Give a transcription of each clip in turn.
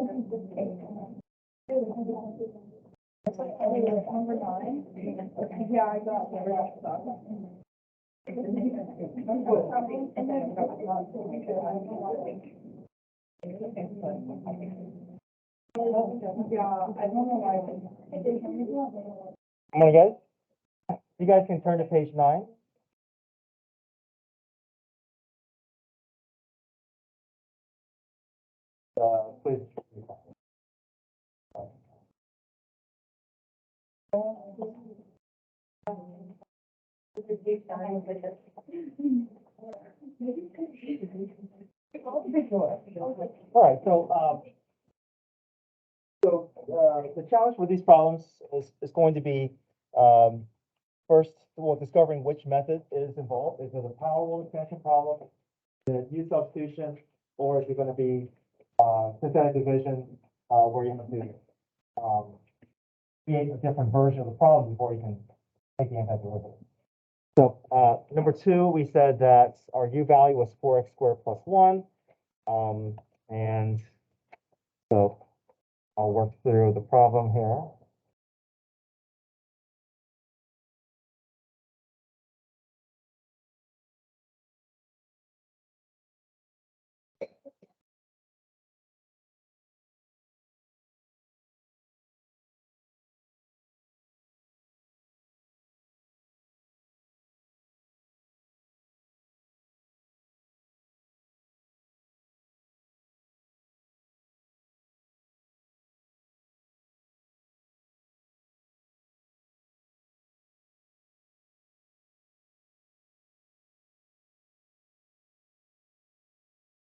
Number 9. Yeah, I got Come on, guys. You guys can turn to page 9. Please. All right, so the challenge with these problems is going to be first, well, discovering which method is involved. Is it a power rule extension problem? Is it U substitution, or is it going to be synthetic division, where you have to create a different version of the problem before you can take the antiderivative? So number 2, we said that our U value was 4x squared plus 1. And so I'll work through the problem here.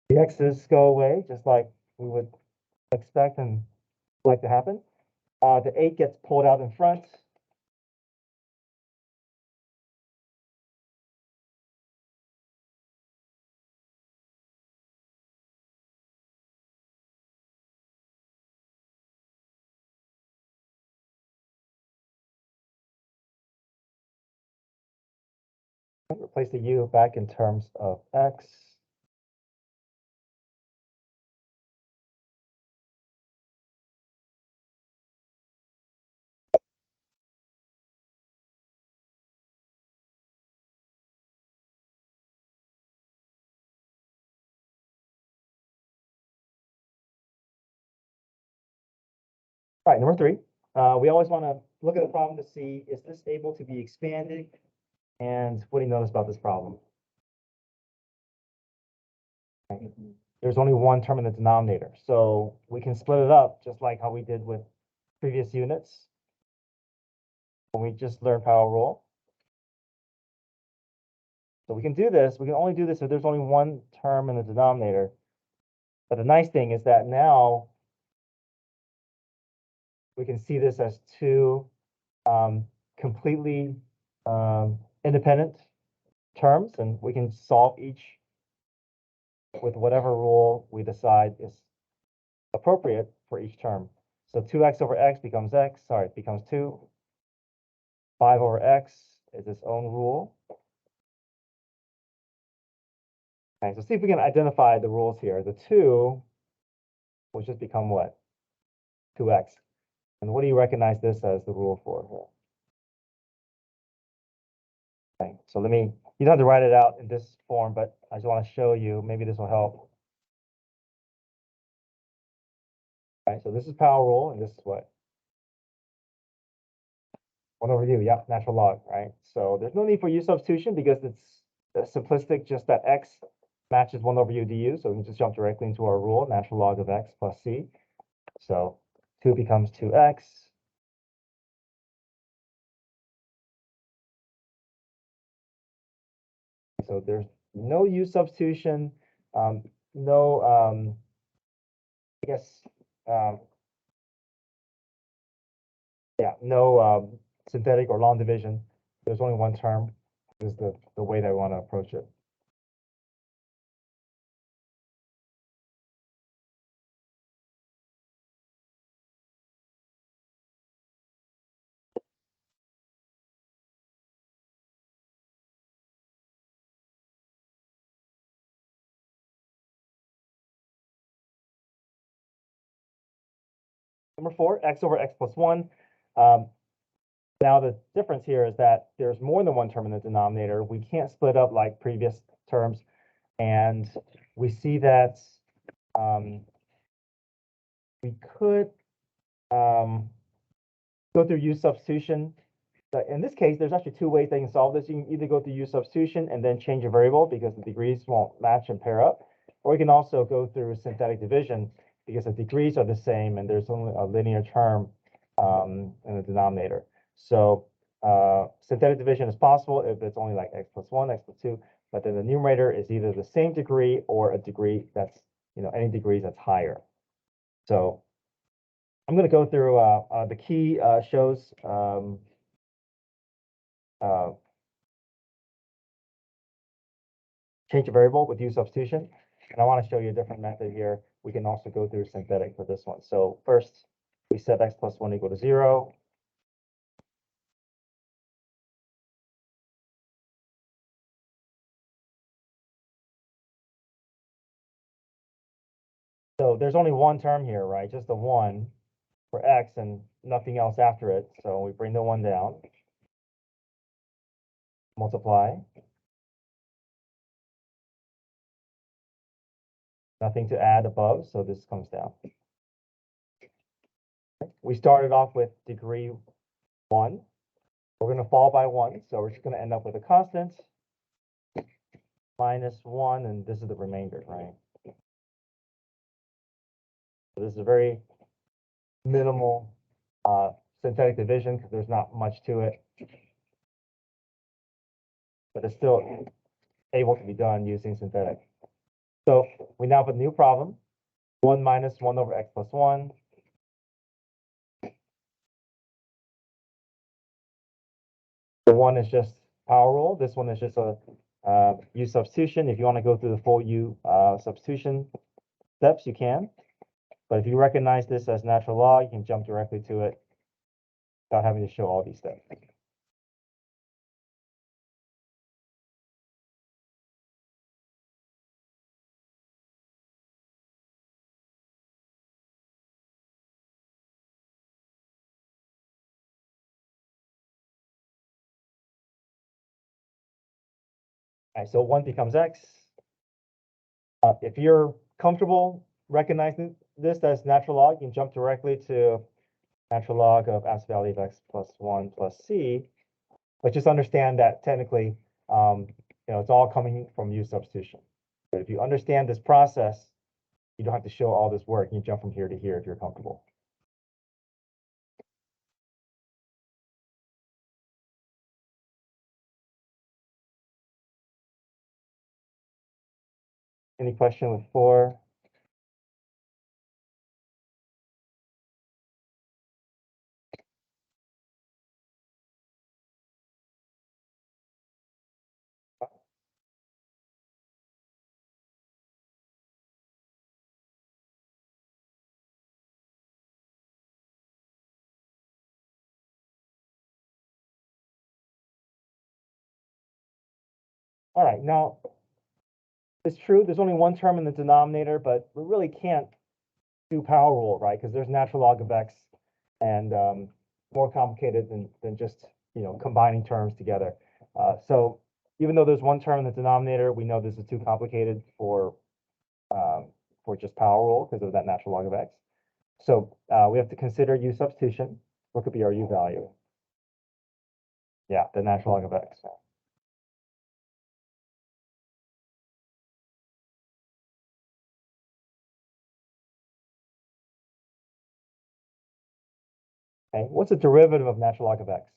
The x's go away, just like we would expect and like to happen. The 8 gets pulled out in front. Replace the U back in terms of x. All right, number 3. We always want to look at the problem to see, is this able to be expanded? And what do you notice about this problem? There's only one term in the denominator, so we can split it up just like how we did with previous units when we just learned power rule. So we can do this. We can only do this if there's only one term in the denominator. But the nice thing is that now we can see this as two completely independent terms, and we can solve each with whatever rule we decide is appropriate for each term. So 2x over x becomes x, sorry, it becomes 2. 5 over x is its own rule. Okay, so see if we can identify the rules here. The 2 will just become what? 2x. And what do you recognize this as the rule for here? Okay, so you don't have to write it out in this form, but I just want to show you, maybe this will help. Okay, so this is power rule, and this is what? 1 over u, yeah, natural log, right? So there's no need for u substitution because it's simplistic, just that x matches 1 over u du, so we can just jump directly into our rule, natural log of x plus c. So 2 becomes 2x. So there's no u substitution, no, I guess, yeah, no synthetic or long division. There's only one term. This is the way that I want to approach it. Number 4, x over x plus 1. Now the difference here is that there's more than one term in the denominator. We can't split up like previous terms. And we see that we could go through use substitution. But in this case, there's actually two ways they can solve this. You can either go through use substitution and then change a variable because the degrees won't match and pair up. Or you can also go through synthetic division because the degrees are the same and there's only a linear term in the denominator. So synthetic division is possible if it's only like x plus 1, x plus 2, but then the numerator is either the same degree or a degree that's, any degrees that's higher. So I'm going to go through the key shows change a variable with use substitution. And I want to show you a different method here. We can also go through synthetic for this one. So first, we set x plus 1 equal to 0. So there's only one term here, right? Just the 1 for x and nothing else after it. So we bring the 1 down, multiply. Nothing to add above, so this comes down. We started off with degree 1. We're going to fall by 1, so we're just going to end up with a constant minus 1, and this is the remainder, right? So this is a very minimal synthetic division because there's not much to it. But it's still able to be done using synthetic. So we now have a new problem. 1 minus 1 over x plus 1. The 1 is just power rule. This one is just a U substitution. If you want to go through the full U substitution steps, you can. But if you recognize this as natural log, you can jump directly to it without having to show all these steps. All right, so 1 becomes x. If you're comfortable recognizing this as natural log, you can jump directly to natural log of absolute value of x plus 1 plus c. But just understand that technically, it's all coming from U substitution. But if you understand this process, you don't have to show all this work. You can jump from here to here if you're comfortable. Any question with 4? All right, now it's true there's only one term in the denominator, but we really can't do power rule, right? Because there's natural log of x and more complicated than just combining terms together. So even though there's one term in the denominator, we know this is too complicated for just power rule because of that natural log of x. So we have to consider U substitution. What could be our U value? Yeah, the natural log of x. Okay, what's the derivative of natural log of x?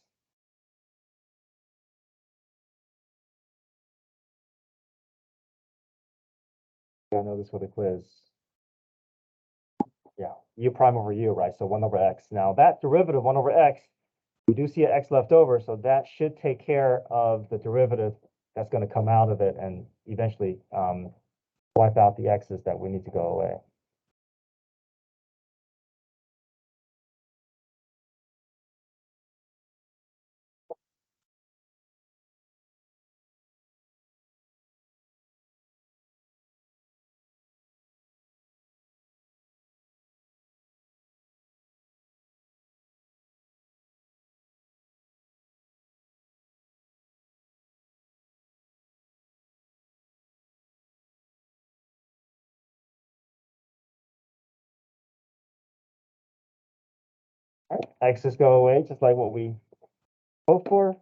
I know this for the quiz. Yeah, U prime over U, right? So 1 over x. Now that derivative, 1 over x, we do see an x left over, so that should take care of the derivative that's going to come out of it and eventually wipe out the x's that we need to go away. X's go away, just like what we hoped for.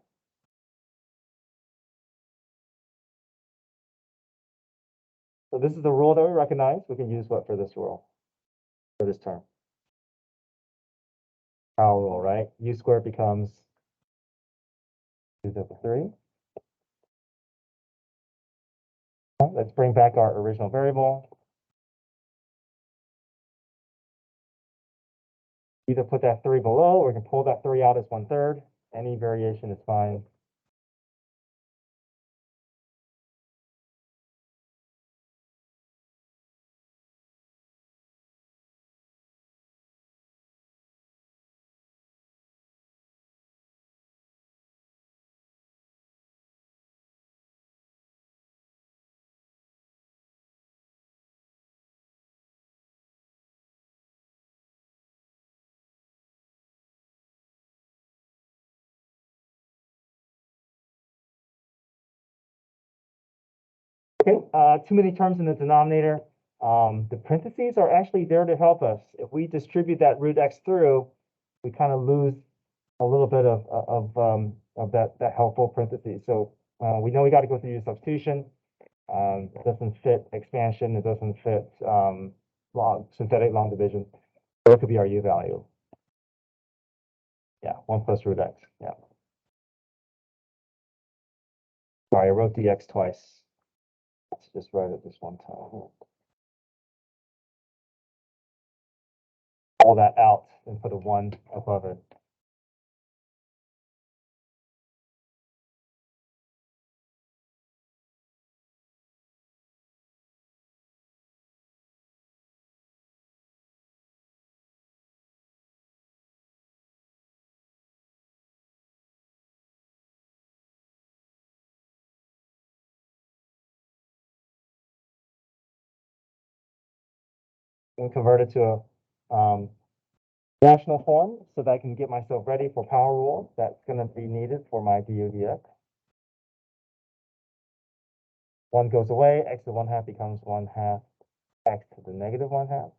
So this is the rule that we recognize. We can use what for this rule, for this term? Power rule, right? U squared becomes 2 to the 3. Let's bring back our original variable. Either put that 3 below, or we can pull that 3 out as 1/3. Any variation is fine. Okay, too many terms in the denominator. The parentheses are actually there to help us. If we distribute that root x through, we kind of lose a little bit of that helpful parentheses. So we know we got to go through substitution. It doesn't fit expansion. It doesn't fit synthetic long division. So it could be our u value. Yeah, 1 plus root x. Yeah. Sorry, I wrote dx twice. Let's just write it this one time. All that out and put a 1 above it. And convert it to a rational form so that I can get myself ready for power rule. That's going to be needed for my du dx. 1 goes away, x to the 1/2 becomes 1/2 x to the negative 1/2.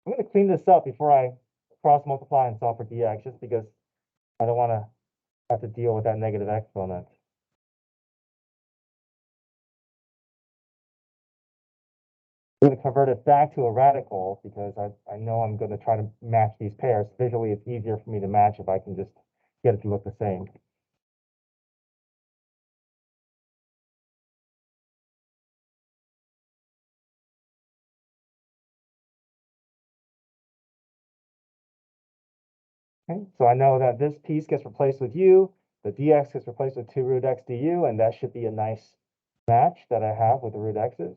I'm going to clean this up before I cross multiply and solve for dx, just because I don't want to have to deal with that negative exponent. I'm going to convert it back to a radical because I know I'm going to try to match these pairs. Visually, it's easier for me to match if I can just get it to look the same. Okay, so I know that this piece gets replaced with u, the dx gets replaced with 2 root x du, and that should be a nice match that I have with the root x's.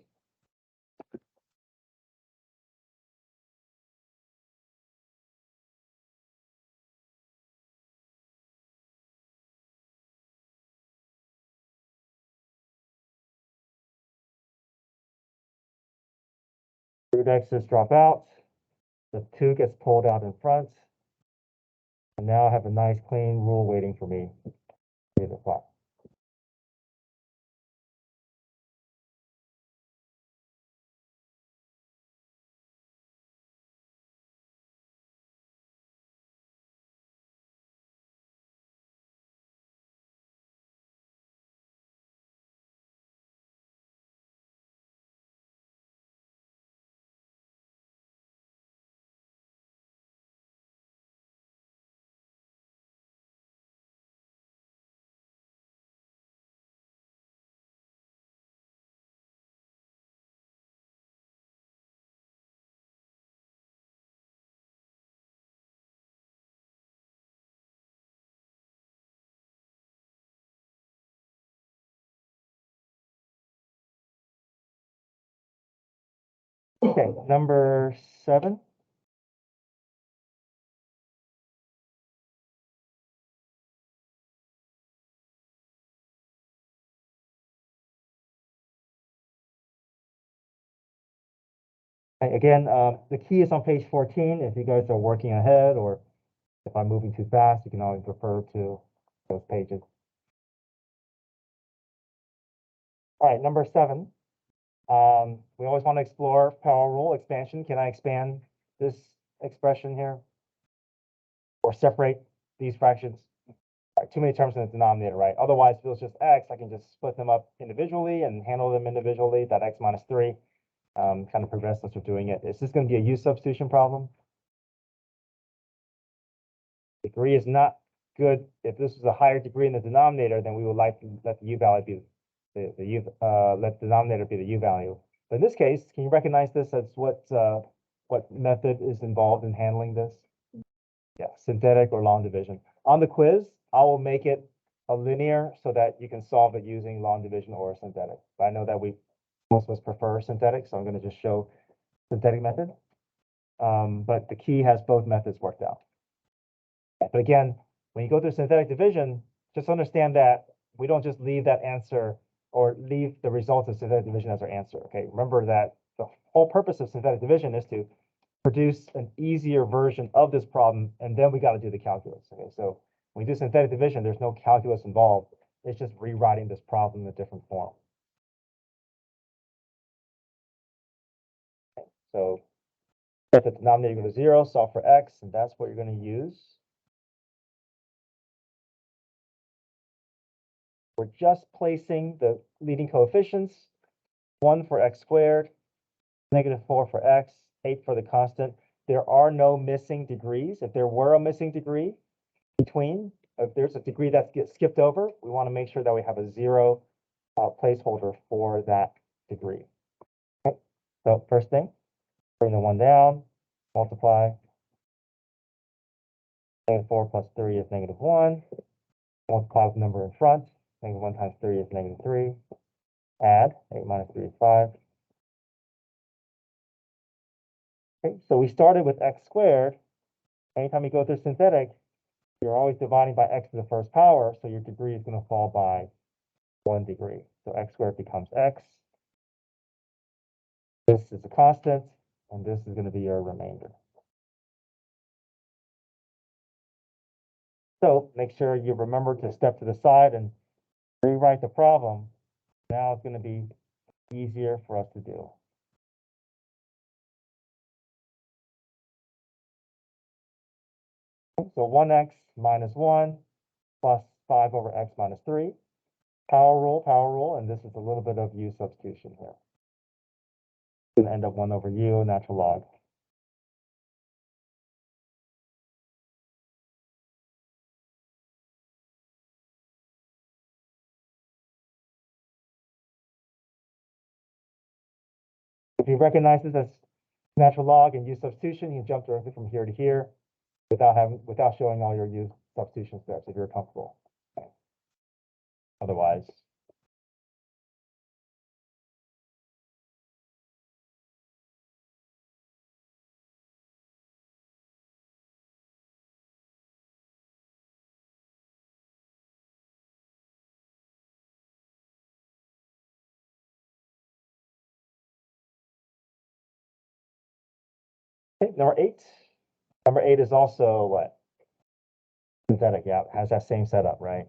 Root x's drop out, the 2 gets pulled out in front, and now I have a nice clean rule waiting for me to apply. Okay, number 7. Again, the key is on page 14. If you guys are working ahead or if I'm moving too fast, you can always refer to those pages. All right, number 7. We always want to explore power rule expansion. Can I expand this expression here, or separate these fractions. Right, too many terms in the denominator, right? Otherwise, if it was just x, I can just split them up individually and handle them individually. That x minus 3 kind of prevents us from doing it. Is this going to be a u substitution problem? Degree is not good. If this is a higher degree in the denominator, then we would like to let the u value be let the denominator be the u value. But in this case, can you recognize this as what method is involved in handling this? Yeah, synthetic or long division. On the quiz, I will make it a linear so that you can solve it using long division or synthetic. But I know that most of us prefer synthetic, so I'm going to just show synthetic method. But the key has both methods worked out. But again, when you go through synthetic division, just understand that we don't just leave that answer or leave the results of synthetic division as our answer. Okay, remember that the whole purpose of synthetic division is to produce an easier version of this problem, and then we got to do the calculus. Okay, so when we do synthetic division, there's no calculus involved. It's just rewriting this problem in a different form. So set the denominator equal to 0, solve for x, and that's what you're going to use. We're just placing the leading coefficients, 1 for x squared, -4 for x, 8 for the constant. There are no missing degrees. If there were a missing degree between, if there's a degree that gets skipped over, we want to make sure that we have a 0 placeholder for that degree. Okay. So first thing, bring the 1 down, multiply. -4 plus 3 is -1. Multiply with the number in front. -1 times 3 is -3. Add, 8 minus 3 is 5. Okay, so we started with x squared. Anytime you go through synthetic, you're always dividing by x to the first power, so your degree is going to fall by 1 degree. So x squared becomes x. This is a constant, and this is going to be your remainder. So make sure you remember to step to the side and rewrite the problem. Now it's going to be easier for us to do. So 1x minus 1 plus 5 over x minus 3. Power rule, and this is a little bit of u substitution here. It's going to end up 1 over u, natural log. If you recognize this as natural log and u substitution, you can jump directly from here to here without showing all your u substitution steps if you're comfortable. Otherwise, okay, number 8. Number 8 is also what? Synthetic, yeah, it has that same setup, right?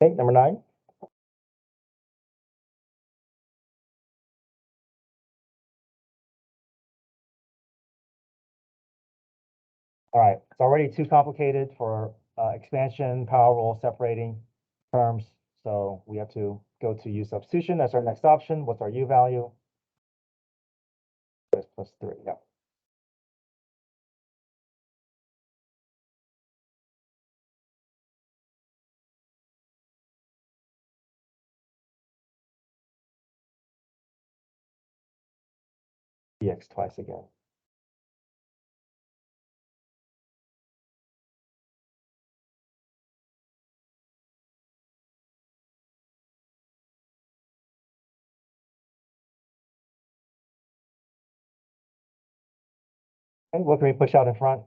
Okay, number 9. All right, it's already too complicated for expansion, power rule, separating terms. So we have to go to use substitution. That's our next option. What's our u value? It's +3, yeah. Dx twice again. And what can we push out in front?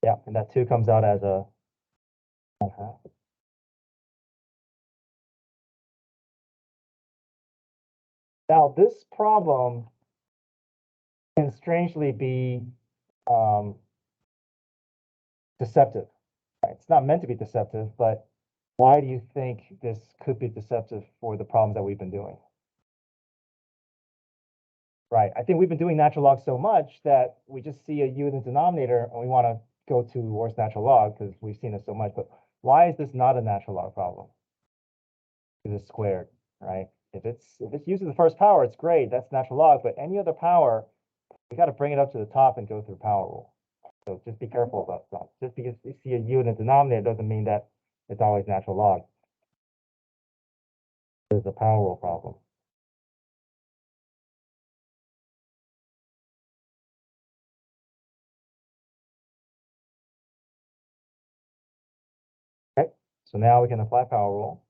Yeah, and that 2 comes out as a 1/2. Now, this problem can strangely be deceptive. Right? It's not meant to be deceptive, but why do you think this could be deceptive for the problems that we've been doing? Right. I think we've been doing natural log so much that we just see a u in the denominator and we want to go towards natural log because we've seen it so much. But why is this not a natural log problem? Because it's squared, right? If it's using the first power, it's great. That's natural log. But any other power, we got to bring it up to the top and go through power rule. So just be careful about that. Just because you see a u in the denominator doesn't mean that it's always natural log. There's a power rule problem. Okay, so now we can apply power rule.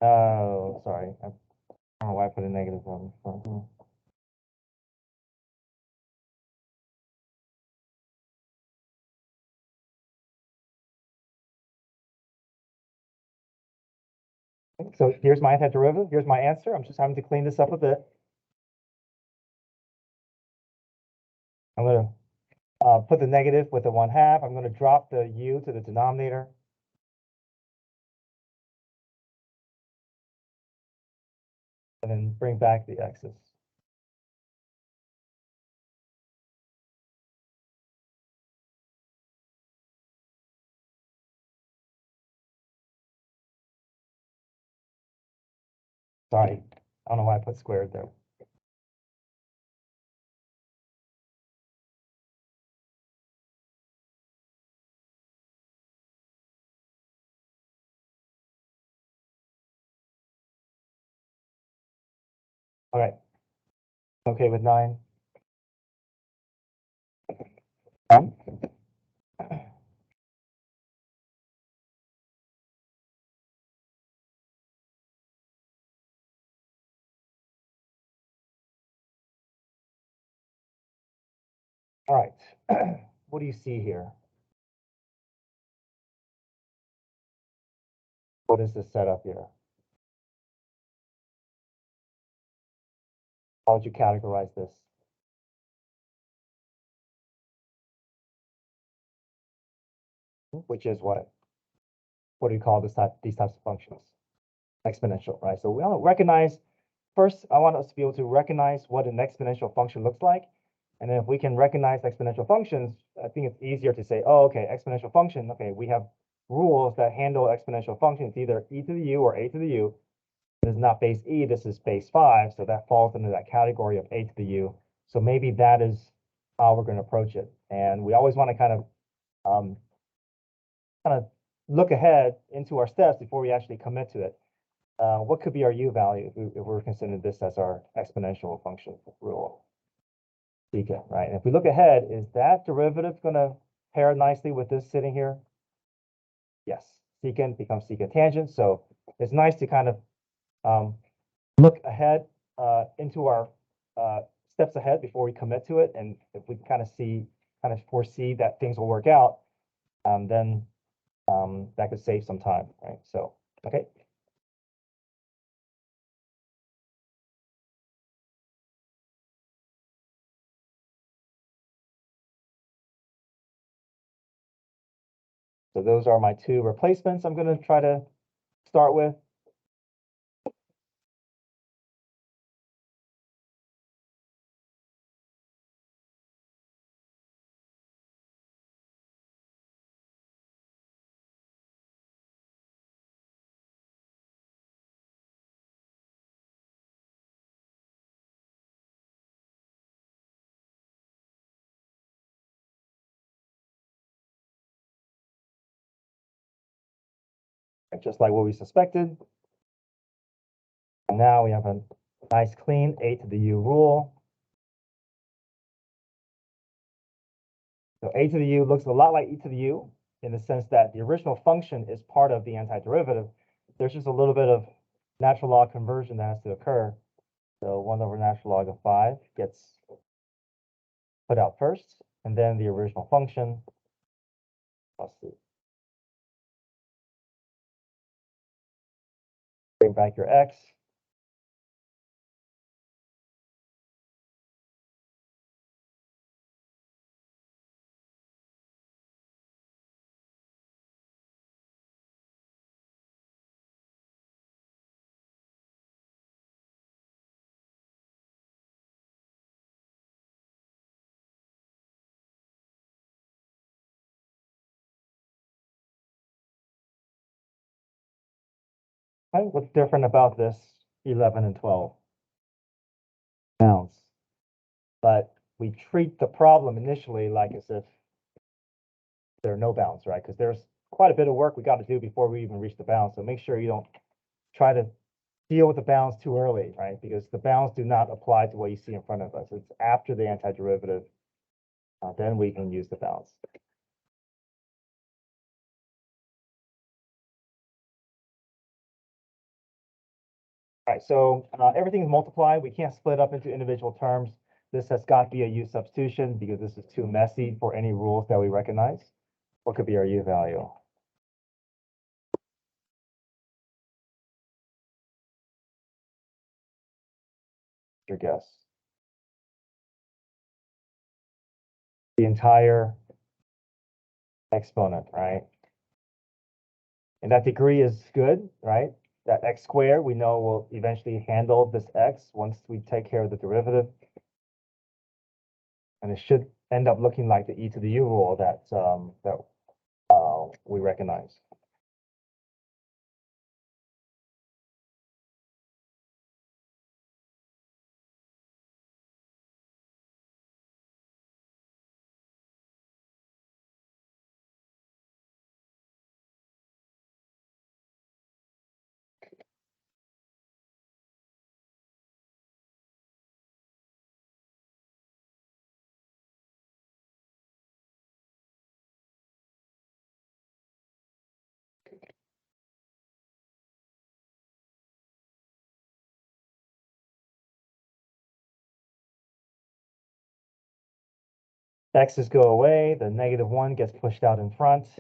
Oh, sorry. I don't know why I put a negative one. So here's my antiderivative. Here's my answer. I'm just having to clean this up a bit. I'm going to put the negative with the 1/2. I'm going to drop the u to the denominator. And then bring back the x's. Sorry, I don't know why I put squared there. All right. Okay with 9. All right. What do you see here? What is this setup here? How would you categorize this? Which is what? What do you call these types of functions? Exponential, right? So we want to recognize, first, I want us to be able to recognize what an exponential function looks like. And then if we can recognize exponential functions, I think it's easier to say, oh, okay, exponential function. Okay, we have rules that handle exponential functions, either e to the u or a to the u. This is not base e, this is base 5. So that falls into that category of a to the u. So maybe that is how we're going to approach it. And we always want to kind of look ahead into our steps before we actually commit to it. What could be our u value if we're considering this as our exponential function rule? Secant, right? And if we look ahead, is that derivative going to pair nicely with this sitting here? Yes, secant becomes secant tangent. So it's nice to kind of look ahead into our steps ahead before we commit to it. And if we kind of foresee that things will work out, then that could save some time, right? So, okay. So those are my two replacements I'm going to try to start with. Just like what we suspected. And now we have a nice clean a to the u rule. So a to the u looks a lot like e to the u in the sense that the original function is part of the antiderivative. There's just a little bit of natural log conversion that has to occur. So 1 over natural log of 5 gets put out first, and then the original function plus the bring back your x. Okay, what's different about this 11 and 12? Bounds. But we treat the problem initially like as if there are no bounds, right? Because there's quite a bit of work we got to do before we even reach the bounds. So make sure you don't try to deal with the bounds too early, right? Because the bounds do not apply to what you see in front of us. It's after the antiderivative, then we can use the bounds. All right, so everything is multiplied. We can't split up into individual terms. This has got to be a u substitution because this is too messy for any rules that we recognize. What could be our u value? Your guess. The entire exponent, right? And that degree is good, right? That x squared, we know will eventually handle this x once we take care of the derivative. And it should end up looking like the e to the u rule that we recognize. X's go away, the -1 gets pushed out in front.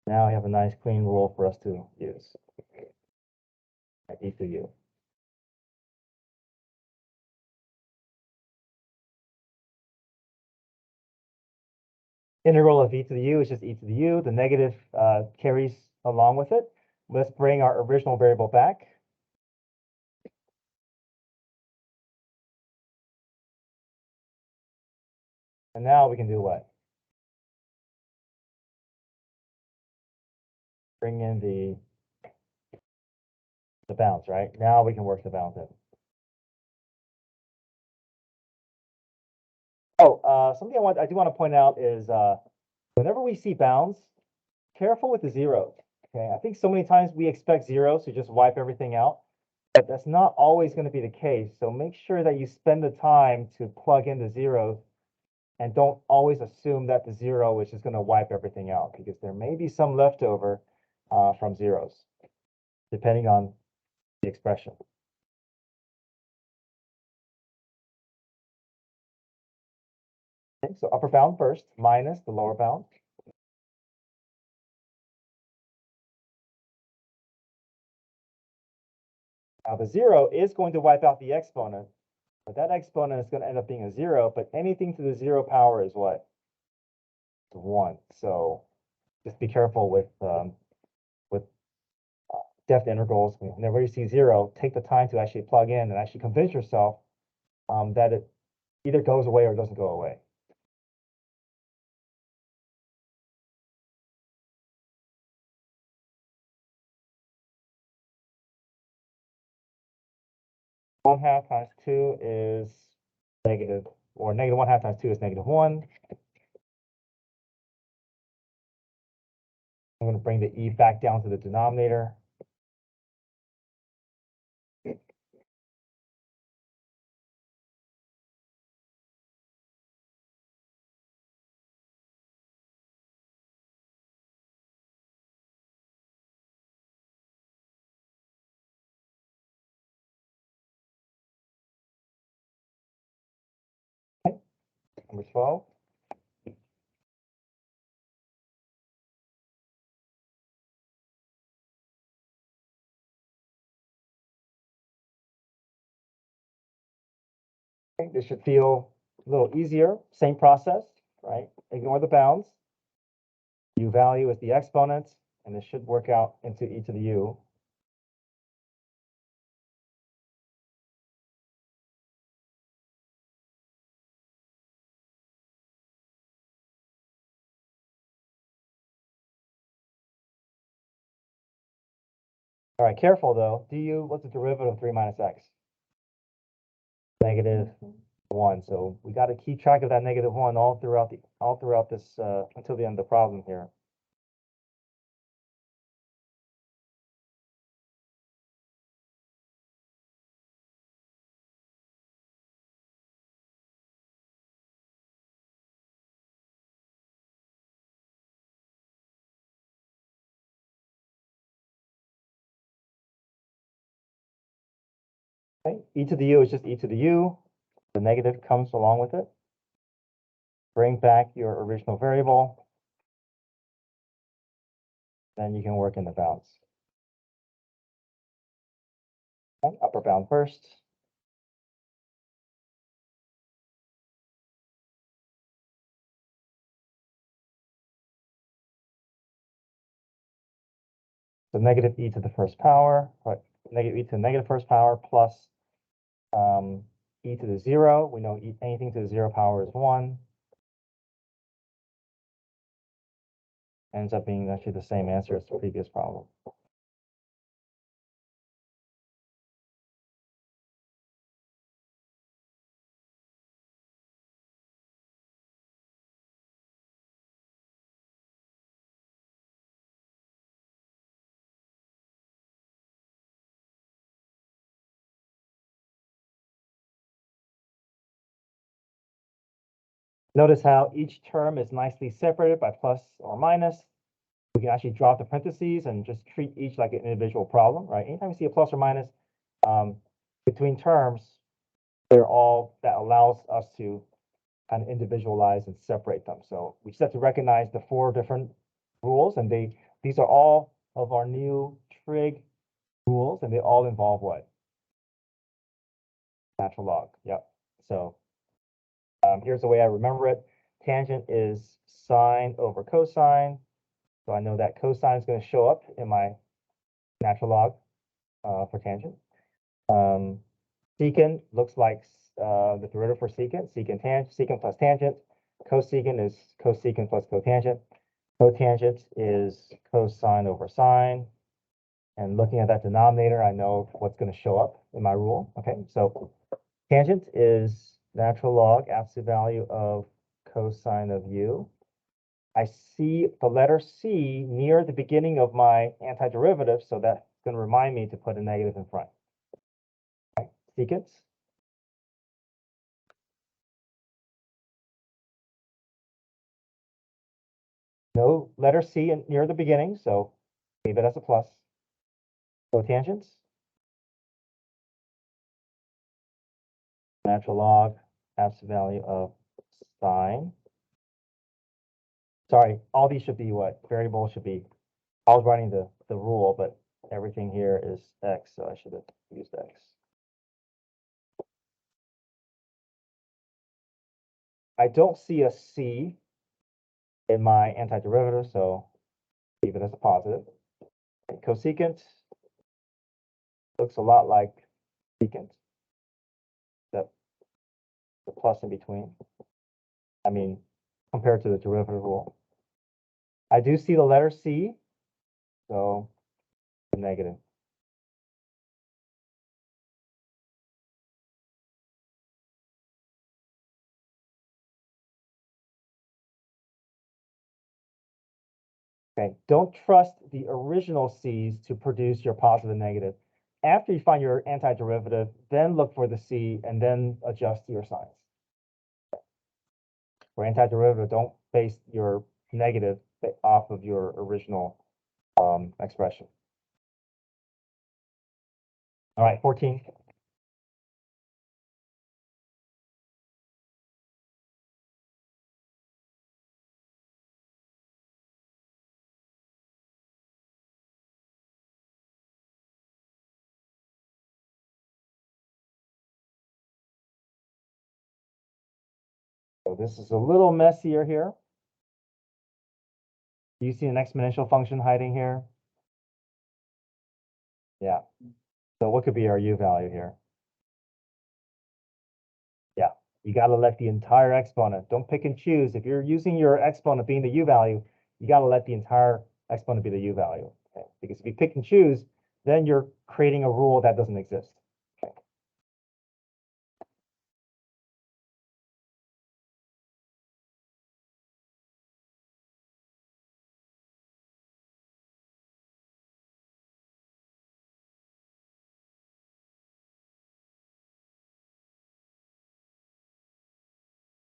Now we have a nice clean rule for us to use. E to u. Integral of e to the u is just e to the u. The negative carries along with it. Let's bring our original variable back. And now we can do what? Bring in the bounds, right? Now we can work the bounds in. Oh, something I do want to point out is whenever we see bounds, careful with the zeros. Okay, I think so many times we expect zeros to just wipe everything out, but that's not always going to be the case. So make sure that you spend the time to plug in the zeros and don't always assume that the zero is just going to wipe everything out because there may be some leftover from zeros, depending on the expression. Okay, so upper bound first minus the lower bound. Now the 0 is going to wipe out the exponent, but that exponent is going to end up being a 0, but anything to the 0 power is what? 1. So just be careful with depth integrals. Whenever you see 0, take the time to actually plug in and actually convince yourself that it either goes away or doesn't go away. -1/2 times 2 is negative, or -1/2 times 2 is -1. I'm going to bring the e back down to the denominator. Number 12. Okay, this should feel a little easier. Same process, right? Ignore the bounds. U value is the exponent, and this should work out into e to the u. All right, careful though. Du, what's the derivative of 3 minus x? -1. So we got to keep track of that -1 all throughout this until the end of the problem here. Okay, e to the u is just e to the u. The negative comes along with it. Bring back your original variable. Then you can work in the bounds. Okay, upper bound first. So negative e to the first power, right? Negative e to the negative first power plus e to the 0. We know anything to the 0 power is 1. Ends up being actually the same answer as the previous problem. Notice how each term is nicely separated by plus or minus. We can actually drop the parentheses and just treat each like an individual problem, right? Anytime you see a plus or minus between terms, they're all that allows us to kind of individualize and separate them. So we just have to recognize the 4 different rules, and these are all of our new trig rules, and they all involve what? Natural log. Yep. So here's the way I remember it. Tangent is sine over cosine. So I know that cosine is going to show up in my natural log for tangent. Secant looks like the derivative for secant. Secant plus tangent. Cosecant is cosecant plus cotangent. Cotangent is cosine over sine. And looking at that denominator, I know what's going to show up in my rule. Okay, so tangent is natural log absolute value of cosine of u. I see the letter C near the beginning of my antiderivative, so that's going to remind me to put a negative in front. Okay. Secant. No letter C near the beginning, so leave it as a plus. Cotangents. Natural log absolute value of sine. Sorry, all these should be what? Variables should be. I was writing the rule, but everything here is x, so I should have used x. I don't see a c in my antiderivative, so leave it as a positive. And cosecant looks a lot like secant, except the plus in between. I mean, compared to the derivative rule. I do see the letter C, so negative. Okay, don't trust the original C's to produce your positive and negative. After you find your antiderivative, then look for the C and then adjust your signs. For antiderivative, don't base your negative off of your original expression. All right, 14. So this is a little messier here. Do you see an exponential function hiding here? Yeah. So what could be our u value here? Yeah, you got to let the entire exponent. Don't pick and choose. If you're using your exponent being the u value, you got to let the entire exponent be the u value. Okay? Because if you pick and choose, then you're creating a rule that doesn't exist. Okay.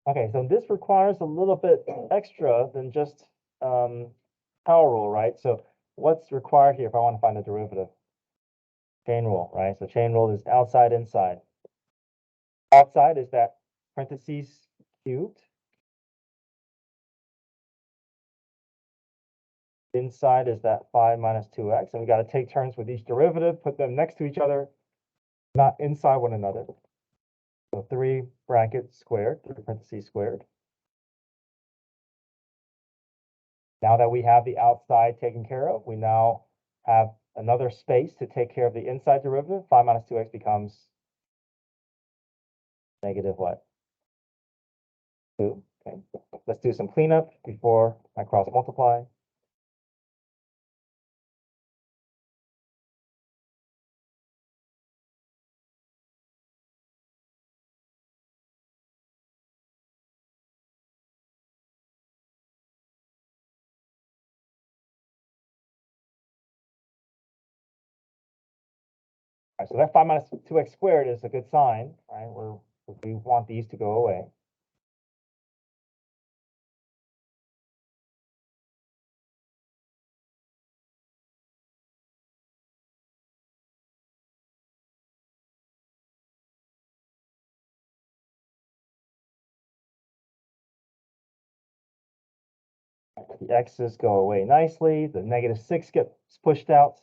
Okay, so this requires a little bit extra than just power rule, right? So what's required here if I want to find the derivative? Chain rule, right? So chain rule is outside, inside. Outside is that parentheses cubed. Inside is that 5 minus 2x, and we got to take turns with each derivative, put them next to each other, not inside one another. So 3 brackets squared, 3 parentheses squared. Now that we have the outside taken care of, we now have another space to take care of the inside derivative. 5 minus 2x becomes negative what? 2. Okay. Let's do some cleanup before I cross multiply. All right, so that 5 minus 2x squared is a good sign, right? We want these to go away. The x's go away nicely. The negative 6 gets pushed out.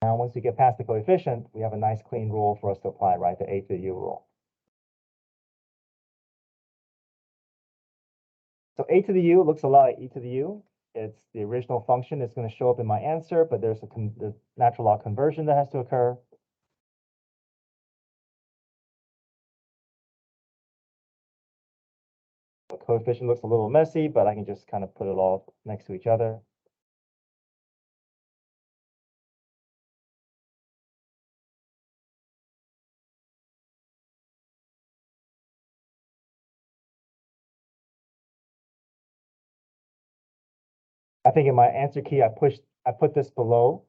Now, once we get past the coefficient, we have a nice clean rule for us to apply, right? The a to the u rule. So a to the u looks a lot like e to the u. It's the original function. It's going to show up in my answer, but there's the natural log conversion that has to occur. The coefficient looks a little messy, but I can just kind of put it all next to each other. I think in my answer key, I put this below.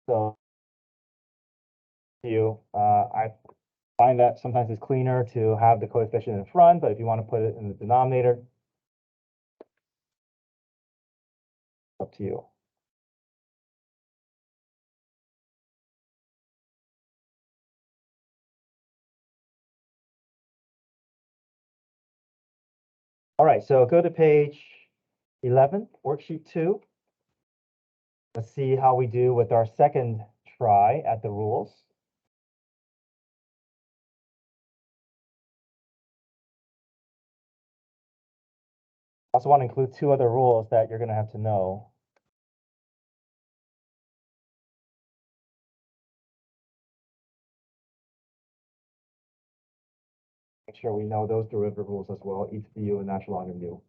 So I find that sometimes it's cleaner to have the coefficient in front, but if you want to put it in the denominator, up to you. All right, so go to page 11, worksheet 2. Let's see how we do with our second try at the rules. I also want to include 2 other rules that you're going to have to know. Make sure we know those derivative rules as well, e to the u and natural log of u.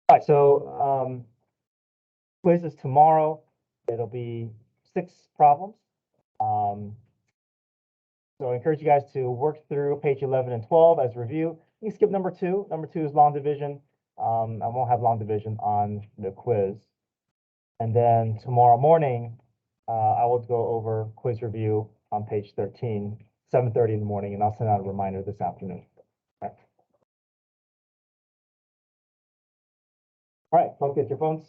All right, so quiz is tomorrow. It'll be 6 problems. So I encourage you guys to work through page 11 and 12 as review. You can skip number 2. Number 2 is long division. I won't have long division on the quiz. And then tomorrow morning, I will go over quiz review on page 13, 7:30 in the morning, and I'll send out a reminder this afternoon. All right, folks, get your phones.